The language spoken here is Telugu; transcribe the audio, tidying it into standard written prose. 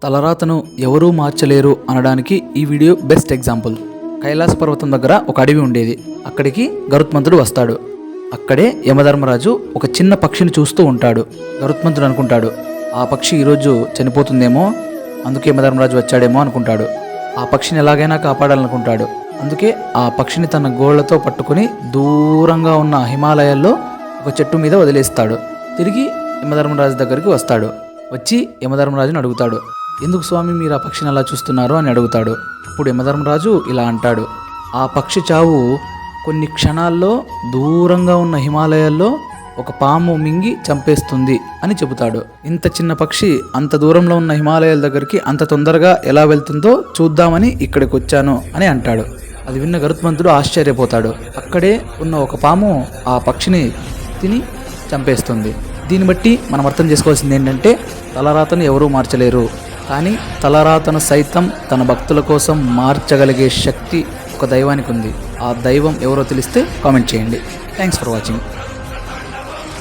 తలరాతను ఎవరూ మార్చలేరు అనడానికి ఈ వీడియో బెస్ట్ ఎగ్జాంపుల్. కైలాస పర్వతం దగ్గర ఒక అడవి ఉండేది. అక్కడికి గరుత్మంతుడు వస్తాడు. అక్కడే యమధర్మరాజు ఒక చిన్న పక్షిని చూస్తూ ఉంటాడు. గరుత్మంతుడు అనుకుంటాడు, ఆ పక్షి ఈరోజు చనిపోతుందేమో, అందుకే యమధర్మరాజు వచ్చాడేమో అనుకుంటాడు. ఆ పక్షిని ఎలాగైనా కాపాడాలనుకుంటాడు. అందుకే ఆ పక్షిని తన గోళ్లతో పట్టుకుని దూరంగా ఉన్న హిమాలయాల్లో ఒక చెట్టు మీద వదిలేస్తాడు. తిరిగి యమధర్మరాజు దగ్గరికి వస్తాడు. వచ్చి యమధర్మరాజుని అడుగుతాడు, ఎందుకు స్వామి మీరు ఆ పక్షిని అలా చూస్తున్నారు అని అడుగుతాడు. అప్పుడు యమధర్మరాజు ఇలా అంటాడు, ఆ పక్షి చావు కొన్ని క్షణాల్లో దూరంగా ఉన్న హిమాలయాల్లో ఒక పాము మింగి చంపేస్తుంది అని చెబుతాడు. ఇంత చిన్న పక్షి అంత దూరంలో ఉన్న హిమాలయాల దగ్గరికి అంత తొందరగా ఎలా వెళ్తుందో చూద్దామని ఇక్కడికి వచ్చాను అని అంటాడు. అది విన్న గరుత్మంతుడు ఆశ్చర్యపోతాడు. అక్కడే ఉన్న ఒక పాము ఆ పక్షిని తిని చంపేస్తుంది. దీన్ని బట్టి మనం అర్థం చేసుకోవాల్సింది ఏంటంటే, తలరాతను ఎవరూ మార్చలేరు, కానీ తలరాతను సైతం తన భక్తుల కోసం మార్చగలిగే శక్తి ఒక దైవానికి ఉంది. ఆ దైవం ఎవరో తెలిస్తే కామెంట్ చేయండి. Thanks for watching.